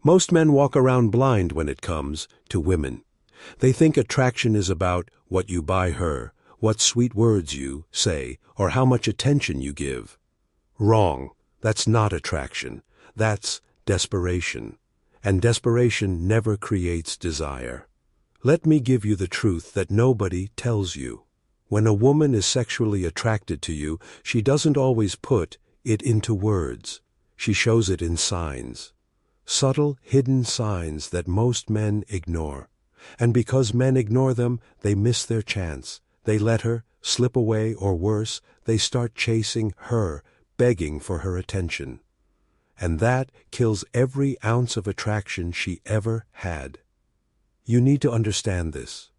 Most men walk around blind when it comes to women. They think attraction is about what you buy her, what sweet words you say, or how much attention you give. Wrong. That's not attraction. That's desperation. And desperation never creates desire. Let me give you the truth that nobody tells you. When a woman is sexually attracted to you, she doesn't always put it into words. She shows it in signs. Subtle, hidden signs that most men ignore. And because men ignore them, they miss their chance. They let her slip away, or worse, they start chasing her, begging for her attention. And that kills every ounce of attraction she ever had. You need to understand this.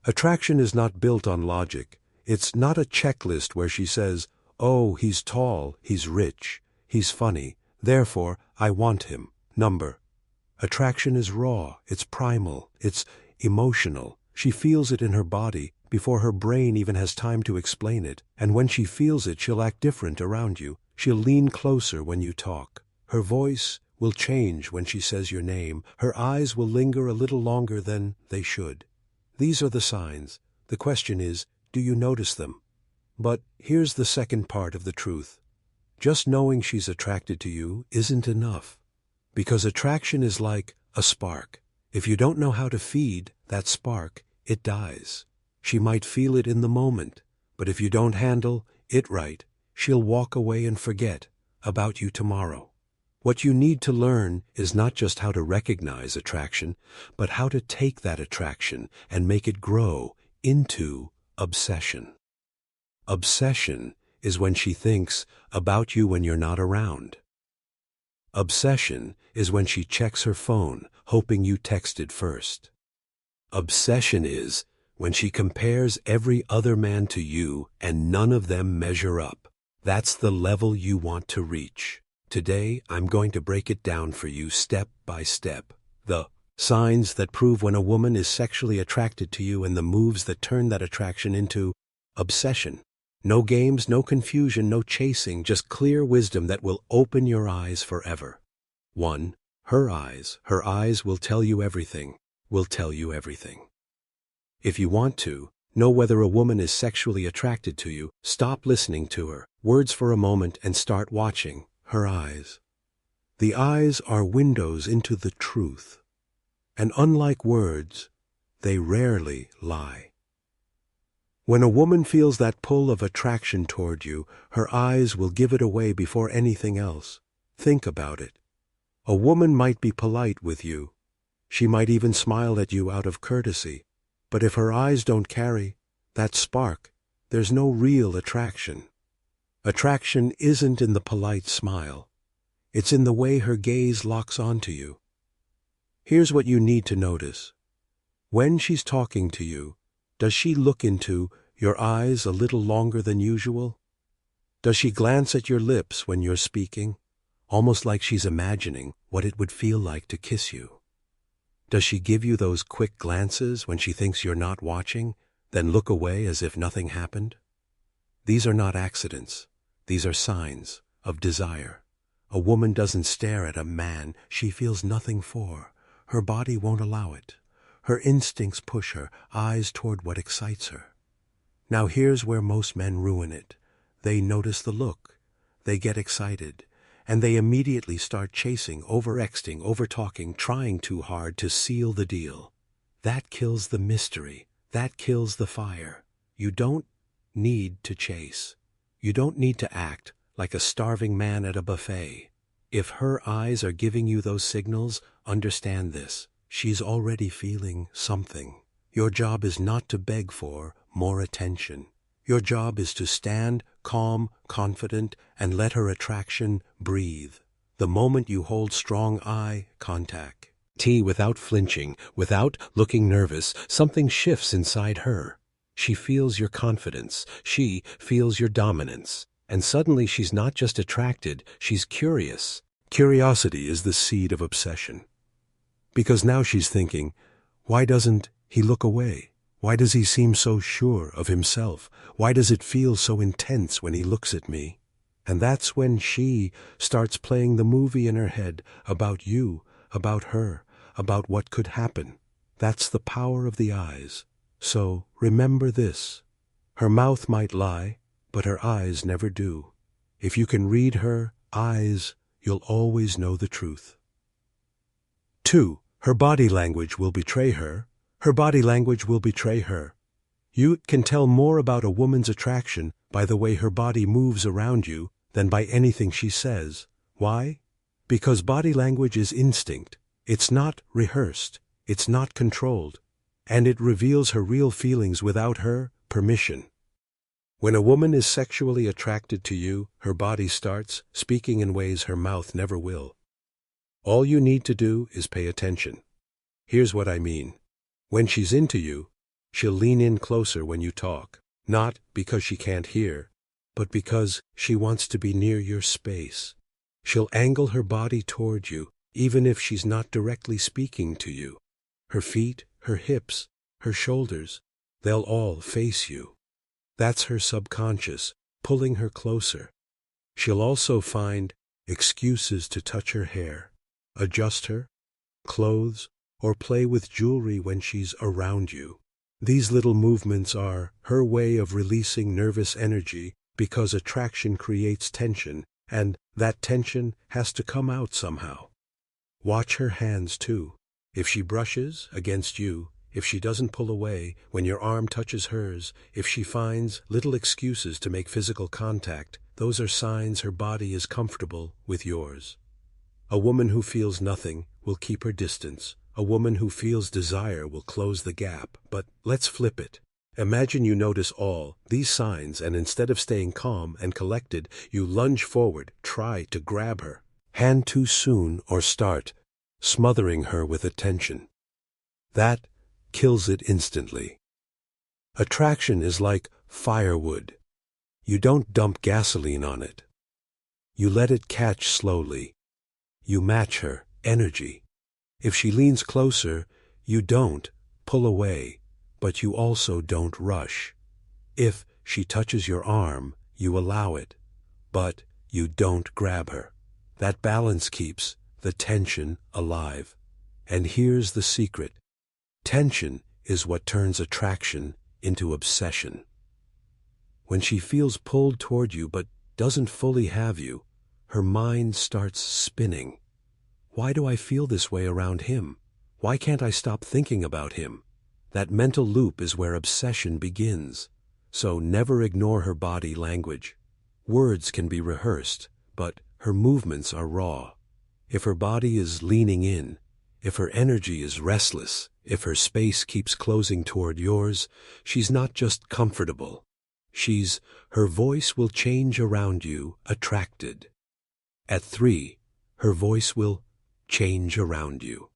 Attraction is not built on logic. It's not a checklist where she says, "Oh, he's tall, he's rich, he's funny, therefore I want him." Number. Attraction is raw, it's primal, it's emotional. She feels it in her body before her brain even has time to explain it. And when she feels it, she'll act different around you. She'll lean closer when you talk. Her voice will change when she says your name. Her eyes will linger a little longer than they should. These are the signs. The question is, do you notice them? But here's the second part of the truth. Just knowing she's attracted to you isn't enough. Because attraction is like a spark. If you don't know how to feed that spark, it dies. She might feel it in the moment, but if you don't handle it right, she'll walk away and forget about you tomorrow. What you need to learn is not just how to recognize attraction, but how to take that attraction and make it grow into obsession. Obsession is when she thinks about you when you're not around. Obsession is when she checks her phone, hoping you texted first. Obsession is when she compares every other man to you and none of them measure up. That's the level you want to reach. Today, I'm going to break it down for you step by step. The signs that prove when a woman is sexually attracted to you and the moves that turn that attraction into obsession. No games, no confusion, no chasing, just clear wisdom that will open your eyes forever. 1. Her eyes. Her eyes will tell you everything. Will tell you everything. If you want to know whether a woman is sexually attracted to you, stop listening to her words for a moment and start watching her eyes. The eyes are windows into the truth. And unlike words, they rarely lie. When a woman feels that pull of attraction toward you, her eyes will give it away before anything else. Think about it. A woman might be polite with you. She might even smile at you out of courtesy. But if her eyes don't carry that spark, there's no real attraction. Attraction isn't in the polite smile. It's in the way her gaze locks onto you. Here's what you need to notice. When she's talking to you, does she look into your eyes a little longer than usual? Does she glance at your lips when you're speaking, almost like she's imagining what it would feel like to kiss you? Does she give you those quick glances when she thinks you're not watching, then look away as if nothing happened? These are not accidents. These are signs of desire. A woman doesn't stare at a man she feels nothing for. Her body won't allow it. Her instincts push her eyes toward what excites her. Now here's where most men ruin it. They notice the look. They get excited. And they immediately start chasing, over-texting, over-talking, trying too hard to seal the deal. That kills the mystery. That kills the fire. You don't need to chase. You don't need to act like a starving man at a buffet. If her eyes are giving you those signals, understand this. She's already feeling something. Your job is not to beg for more attention. Your job is to stand calm, confident, and let her attraction breathe. The moment you hold strong eye contact, without flinching, without looking nervous, something shifts inside her. She feels your confidence. She feels your dominance. And suddenly she's not just attracted, she's curious. Curiosity is the seed of obsession. Because now she's thinking, why doesn't he look away? Why does he seem so sure of himself? Why does it feel so intense when he looks at me? And that's when she starts playing the movie in her head about you, about her, about what could happen. That's the power of the eyes. So remember this. Her mouth might lie, but her eyes never do. If you can read her eyes, you'll always know the truth. 2. Her body language will betray her. Her body language will betray her. You can tell more about a woman's attraction by the way her body moves around you than by anything she says. Why? Because body language is instinct. It's not rehearsed. It's not controlled. And it reveals her real feelings without her permission. When a woman is sexually attracted to you, her body starts speaking in ways her mouth never will. All you need to do is pay attention. Here's what I mean. When she's into you, she'll lean in closer when you talk, not because she can't hear, but because she wants to be near your space. She'll angle her body toward you, even if she's not directly speaking to you. Her feet, her hips, her shoulders, they'll all face you. That's her subconscious, pulling her closer. She'll also find excuses to touch her hair, adjust her clothes, or play with jewelry when she's around you. These little movements are her way of releasing nervous energy because attraction creates tension, and that tension has to come out somehow. Watch her hands too. If she brushes against you, if she doesn't pull away when your arm touches hers, if she finds little excuses to make physical contact, those are signs her body is comfortable with yours. A woman who feels nothing will keep her distance. A woman who feels desire will close the gap. But let's flip it. Imagine you notice all these signs, and instead of staying calm and collected, you lunge forward, try to grab her hand too soon, or start smothering her with attention. That kills it instantly. Attraction is like firewood. You don't dump gasoline on it. You let it catch slowly. You match her energy. If she leans closer, you don't pull away, but you also don't rush. If she touches your arm, you allow it, but you don't grab her. That balance keeps the tension alive. And here's the secret. Tension is what turns attraction into obsession. When she feels pulled toward you but doesn't fully have you, her mind starts spinning. Why do I feel this way around him? Why can't I stop thinking about him? That mental loop is where obsession begins. So never ignore her body language. Words can be rehearsed, but her movements are raw. If her body is leaning in, if her energy is restless, if her space keeps closing toward yours, she's not just comfortable. Her voice will change around you, attracted. At 3, her voice will change around you.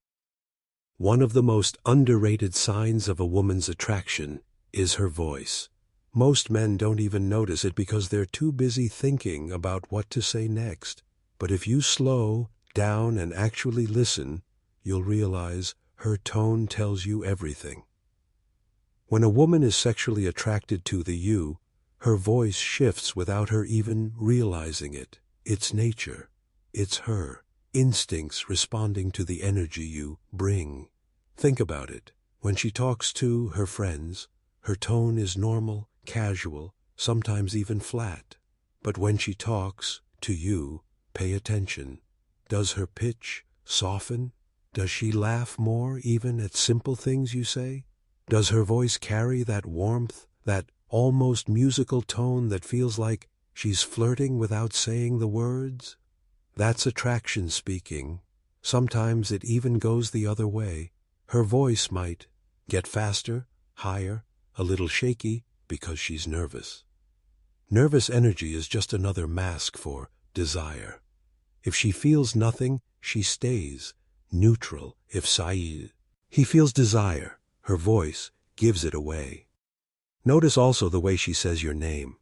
One of the most underrated signs of a woman's attraction is her voice. Most men don't even notice it because they're too busy thinking about what to say next. But if you slow down and actually listen, you'll realize her tone tells you everything. When a woman is sexually attracted to you, her voice shifts without her even realizing it. It's nature. It's her instincts responding to the energy you bring. Think about it. When she talks to her friends, her tone is normal, casual, sometimes even flat. But when she talks to you, pay attention. Does her pitch soften? Does she laugh more even at simple things you say? Does her voice carry that warmth, that almost musical tone that feels like she's flirting without saying the words? That's attraction speaking. Sometimes it even goes the other way. Her voice might get faster, higher, a little shaky because she's nervous. Nervous energy is just another mask for desire. If she feels nothing, she stays neutral. If Saeed, he feels desire, her voice gives it away. Notice also the way she says your name.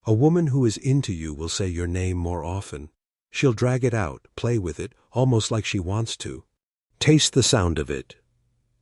A woman who is into you will say your name more often. She'll drag it out, play with it, almost like she wants to. Taste the sound of it.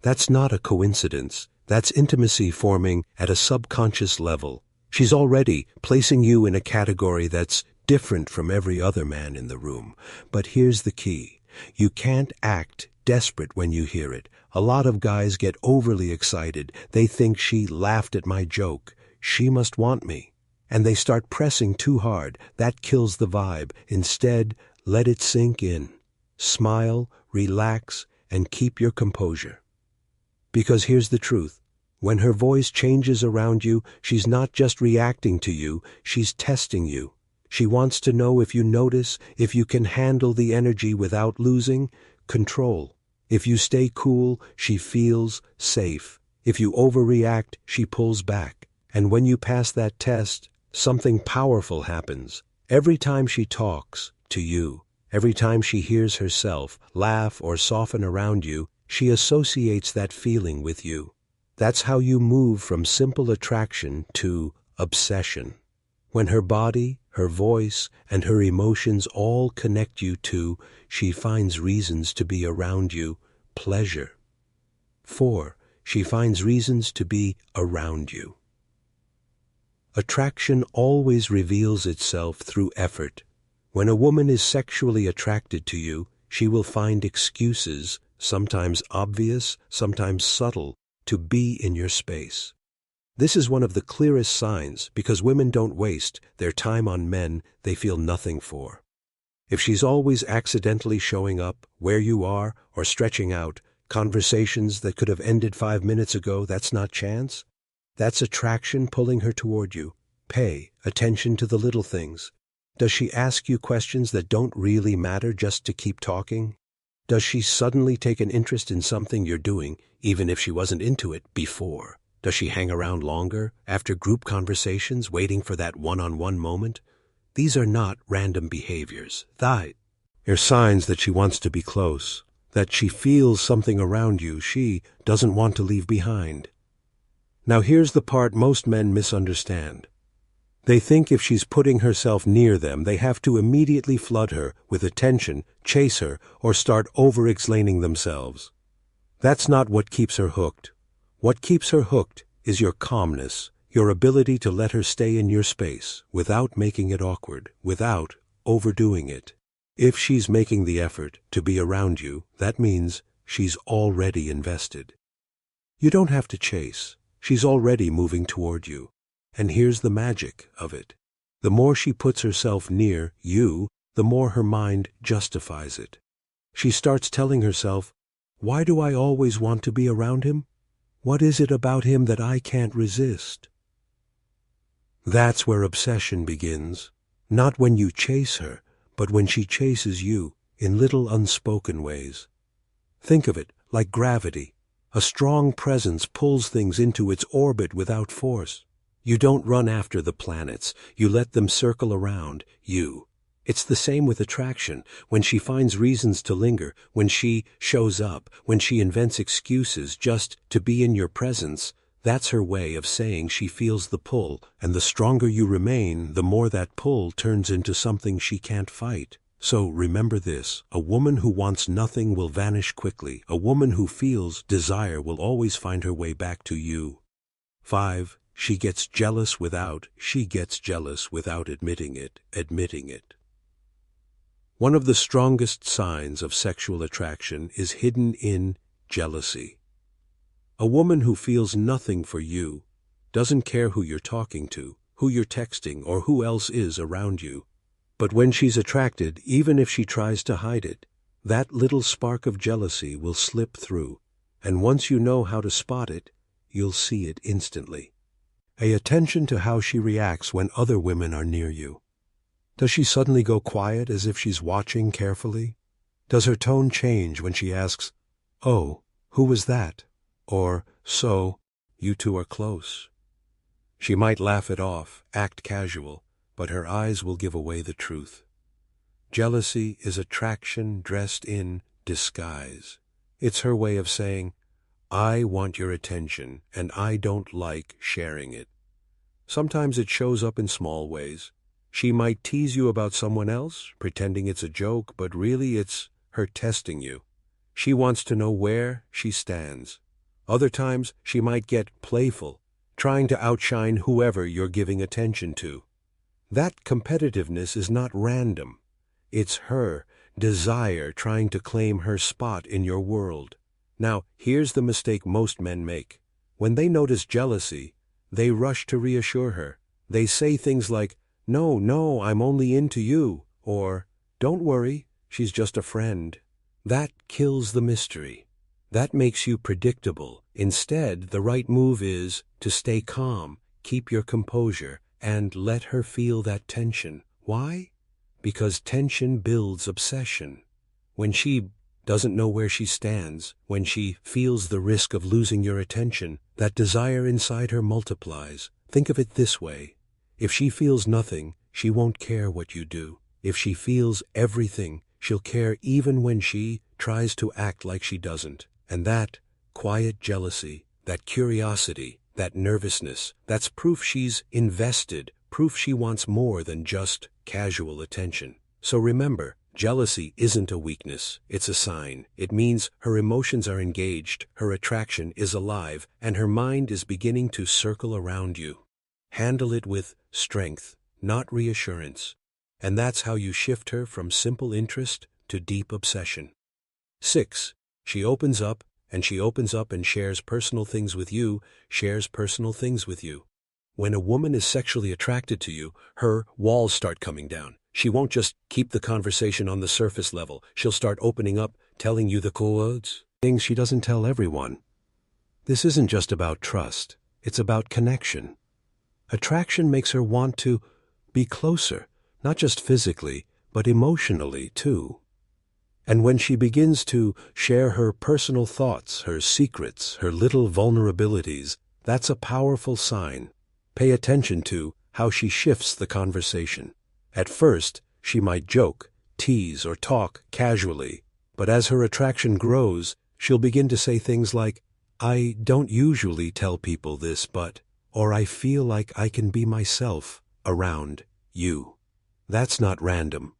That's not a coincidence. That's intimacy forming at a subconscious level. She's already placing you in a category that's different from every other man in the room. But here's the key. You can't act desperate when you hear it. A lot of guys get overly excited. They think she laughed at my joke. She must want me. And they start pressing too hard. That kills the vibe. Instead, let it sink in. Smile, relax, and keep your composure. Because here's the truth. When her voice changes around you, she's not just reacting to you, she's testing you. She wants to know if you notice, if you can handle the energy without losing control. If you stay cool, she feels safe. If you overreact, she pulls back. And when you pass that test, something powerful happens. Every time she talks to you, every time she hears herself laugh or soften around you, she associates that feeling with you. That's how you move from simple attraction to obsession. When her body, her voice, and her emotions all connect you to, she finds reasons to be around you, pleasure. 4. She finds reasons to be around you. Attraction always reveals itself through effort. When a woman is sexually attracted to you, she will find excuses, sometimes obvious, sometimes subtle, to be in your space. This is one of the clearest signs because women don't waste their time on men they feel nothing for. If she's always accidentally showing up where you are or stretching out conversations that could have ended 5 minutes ago, that's not chance. That's attraction pulling her toward you. Pay attention to the little things. Does she ask you questions that don't really matter just to keep talking? Does she suddenly take an interest in something you're doing, even if she wasn't into it before? Does she hang around longer after group conversations, waiting for that one-on-one moment? These are not random behaviors. They're signs that she wants to be close, that she feels something around you she doesn't want to leave behind. Now here's the part most men misunderstand. They think if she's putting herself near them, they have to immediately flood her with attention, chase her, or start over-explaining themselves. That's not what keeps her hooked. What keeps her hooked is your calmness, your ability to let her stay in your space without making it awkward, without overdoing it. If she's making the effort to be around you, that means she's already invested. You don't have to chase. She's already moving toward you. And here's the magic of it. The more she puts herself near you, the more her mind justifies it. She starts telling herself, why do I always want to be around him? What is it about him that I can't resist? That's where obsession begins. Not when you chase her, but when she chases you in little unspoken ways. Think of it like gravity. A strong presence pulls things into its orbit without force. You don't run after the planets. You let them circle around you. It's the same with attraction. When she finds reasons to linger, when she shows up, when she invents excuses just to be in your presence, that's her way of saying she feels the pull, and the stronger you remain, the more that pull turns into something she can't fight. So remember this, a woman who wants nothing will vanish quickly. A woman who feels desire will always find her way back to you. 5. She gets jealous without admitting it. One of the strongest signs of sexual attraction is hidden in jealousy. A woman who feels nothing for you doesn't care who you're talking to, who you're texting, or who else is around you. But when she's attracted, even if she tries to hide it, that little spark of jealousy will slip through, and once you know how to spot it, you'll see it instantly. Pay attention to how she reacts when other women are near you. Does she suddenly go quiet as if she's watching carefully? Does her tone change when she asks, "Oh, who was that?" Or, "So, you two are close?" She might laugh it off, act casual, but her eyes will give away the truth. Jealousy is attraction dressed in disguise. It's her way of saying, I want your attention, and I don't like sharing it. Sometimes it shows up in small ways. She might tease you about someone else, pretending it's a joke, but really it's her testing you. She wants to know where she stands. Other times, she might get playful, trying to outshine whoever you're giving attention to. That competitiveness is not random. It's her desire trying to claim her spot in your world. Now, here's the mistake most men make. When they notice jealousy, they rush to reassure her. They say things like, "No, no, I'm only into you," or, "Don't worry, she's just a friend." That kills the mystery. That makes you predictable. Instead, the right move is to stay calm, keep your composure, and let her feel that tension. Why? Because tension builds obsession. When she doesn't know where she stands, when she feels the risk of losing your attention, that desire inside her multiplies. Think of it this way. If she feels nothing, she won't care what you do. If she feels everything, she'll care even when she tries to act like she doesn't. And that quiet jealousy, that curiosity, that nervousness, that's proof she's invested, proof she wants more than just casual attention. So remember, jealousy isn't a weakness, it's a sign. It means her emotions are engaged, her attraction is alive, and her mind is beginning to circle around you. Handle it with strength, not reassurance. And that's how you shift her from simple interest to deep obsession. 6. She opens up, and she opens up and shares personal things with you, shares personal things with you. When a woman is sexually attracted to you, her walls start coming down. She won't just keep the conversation on the surface level. She'll start opening up, telling you the codes, things she doesn't tell everyone. This isn't just about trust. It's about connection. Attraction makes her want to be closer, not just physically, but emotionally too. And when she begins to share her personal thoughts, her secrets, her little vulnerabilities, that's a powerful sign. Pay attention to how she shifts the conversation. At first, she might joke, tease, or talk casually, but as her attraction grows, she'll begin to say things like, "I don't usually tell people this, but," or "I feel like I can be myself around you." That's not random.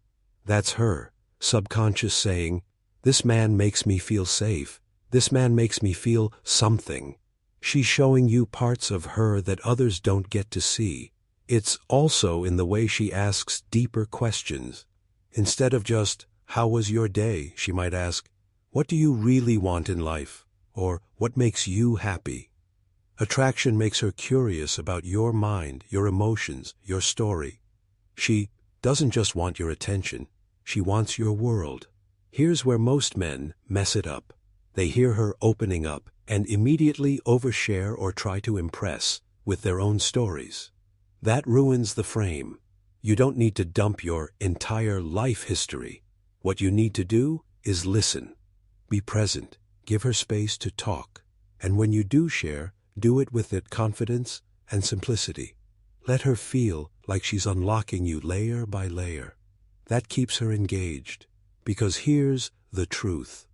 That's her subconscious saying, "This man makes me feel safe. This man makes me feel something." She's showing you parts of her that others don't get to see. It's also in the way she asks deeper questions. Instead of just, "How was your day?" she might ask, "What do you really want in life?" Or, "What makes you happy?" Attraction makes her curious about your mind, your emotions, your story. She doesn't just want your attention. She wants your world. Here's where most men mess it up. They hear her opening up and immediately overshare or try to impress with their own stories. That ruins the frame. You don't need to dump your entire life history. What you need to do is listen. Be present. Give her space to talk. And when you do share, do it with that confidence and simplicity. Let her feel like she's unlocking you layer by layer. That keeps her engaged. Because here's the truth.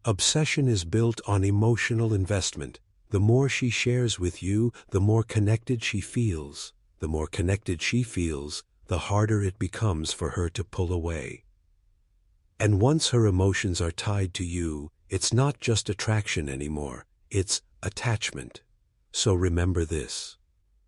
Obsession is built on emotional investment. The more she shares with you, the more connected she feels. The more connected she feels, the harder it becomes for her to pull away. And once her emotions are tied to you, it's not just attraction anymore, it's attachment. So remember this.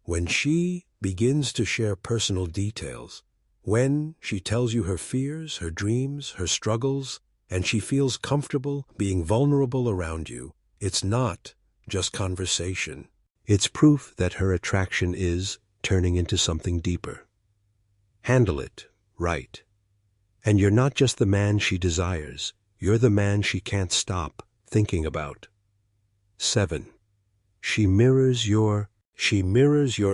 When she begins to share personal details, when she tells you her fears, her dreams, her struggles, and she feels comfortable being vulnerable around you, it's not just conversation. It's proof that her attraction is turning into something deeper. Handle it right. And you're not just the man she desires, you're the man she can't stop thinking about. 7. She mirrors your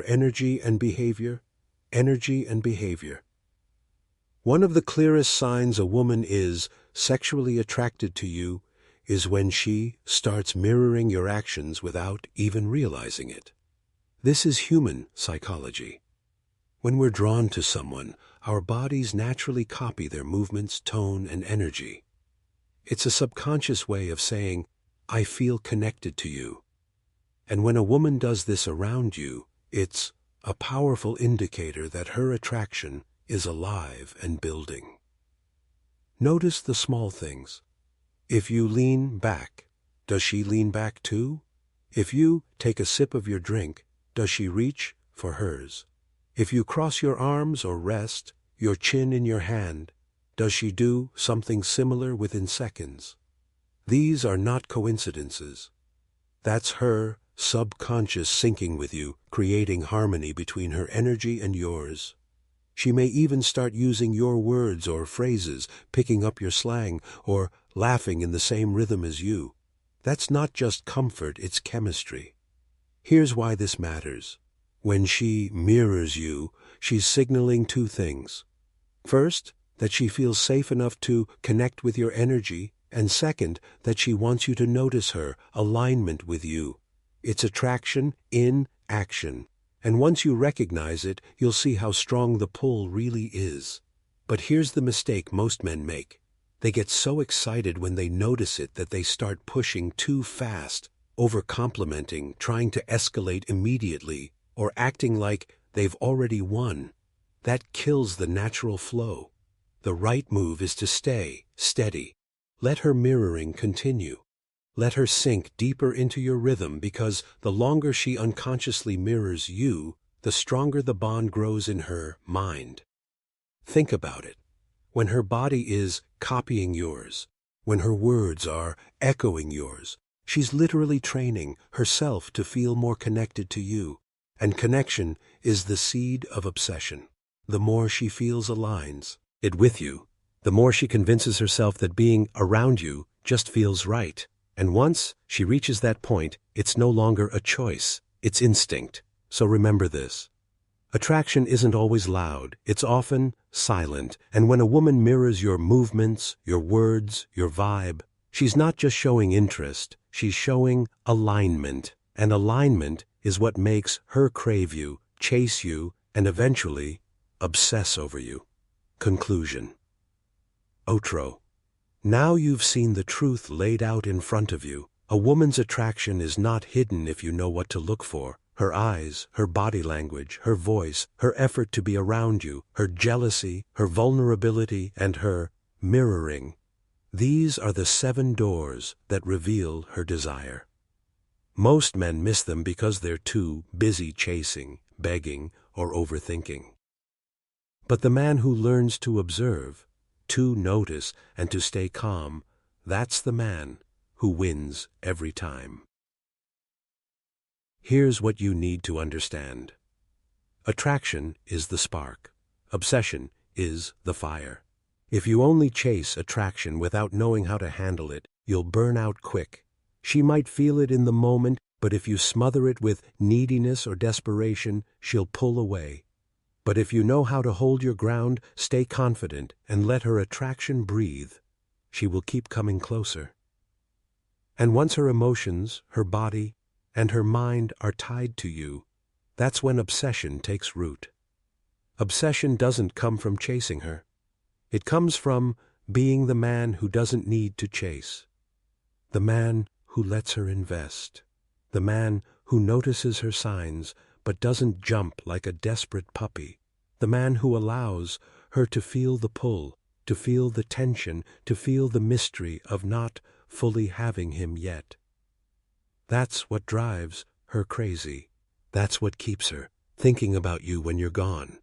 energy and behavior. Energy and behavior. One of the clearest signs a woman is sexually attracted to you is when she starts mirroring your actions without even realizing it. This is human psychology. When we're drawn to someone, our bodies naturally copy their movements, tone, and energy. It's a subconscious way of saying, "I feel connected to you." And when a woman does this around you, it's a powerful indicator that her attraction is alive and building. Notice the small things. If you lean back, does she lean back too? If you take a sip of your drink, does she reach for hers? If you cross your arms or rest, your chin in your hand, Does she do something similar within seconds? These are not coincidences. That's her subconscious syncing with you, creating harmony between her energy and yours. She may even start using your words or phrases, picking up your slang, or laughing in the same rhythm as you. That's not just comfort, it's chemistry. Here's why this matters. When she mirrors you, she's signaling two things. First, that she feels safe enough to connect with your energy, and second, that she wants you to notice her alignment with you. It's attraction in action. And once you recognize it, you'll see how strong the pull really is. But here's the mistake most men make. They get so excited when they notice it that they start pushing too fast, over-complimenting, trying to escalate immediately, or acting like they've already won. That kills the natural flow. The right move is to stay steady. Let her mirroring continue. Let her sink deeper into your rhythm, because the longer she unconsciously mirrors you, the stronger the bond grows in her mind. Think about it. When her body is copying yours, when her words are echoing yours, she's literally training herself to feel more connected to you. And connection is the seed of obsession. The more she feels aligns it with you, the more she convinces herself that being around you just feels right. And once she reaches that point, it's no longer a choice, it's instinct. So remember this. Attraction isn't always loud, it's often silent. And when a woman mirrors your movements, your words, your vibe, she's not just showing interest, she's showing alignment. And alignment is what makes her crave you, chase you, and eventually obsess over you. Conclusion. Outro. Now you've seen the truth laid out in front of you. A woman's attraction is not hidden if you know what to look for. Her eyes, her body language, her voice, her effort to be around you, her jealousy, her vulnerability, and her mirroring. These are the 7 doors that reveal her desire. Most men miss them because they're too busy chasing, begging, or overthinking. But the man who learns to observe, to notice, and to stay calm, that's the man who wins every time. Here's what you need to understand. Attraction is the spark. Obsession is the fire. If you only chase attraction without knowing how to handle it, you'll burn out quick. She might feel it in the moment, but if you smother it with neediness or desperation, she'll pull away. But if you know how to hold your ground, stay confident, and let her attraction breathe, she will keep coming closer. And once her emotions, her body, and her mind are tied to you, that's when obsession takes root. Obsession doesn't come from chasing her. It comes from being the man who doesn't need to chase. The man who lets her invest. The man who notices her signs but doesn't jump like a desperate puppy. The man who allows her to feel the pull, to feel the tension, to feel the mystery of not fully having him yet. That's what drives her crazy. That's what keeps her thinking about you when you're gone,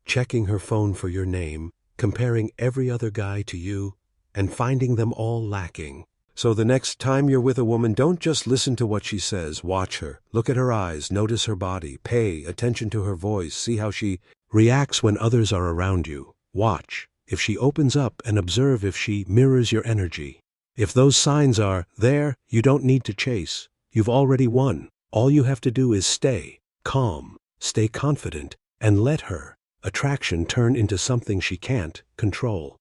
checking her phone for your name, comparing every other guy to you, and finding them all lacking. So the next time you're with a woman, don't just listen to what she says. Watch her. Look at her eyes. Notice her body. Pay attention to her voice. See how she reacts when others are around you. Watch if she opens up, and observe if she mirrors your energy. If those signs are there, you don't need to chase. You've already won. All you have to do is stay calm, stay confident, and let her attraction turn into something she can't control.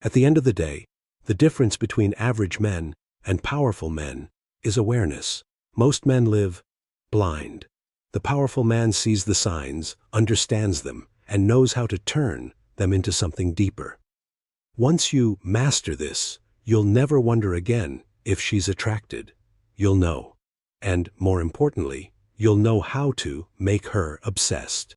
At the end of the day, the difference between average men and powerful men is awareness. Most men live blind. The powerful man sees the signs, understands them, and knows how to turn them into something deeper. Once you master this, you'll never wonder again if she's attracted. You'll know. And more importantly, you'll know how to make her obsessed.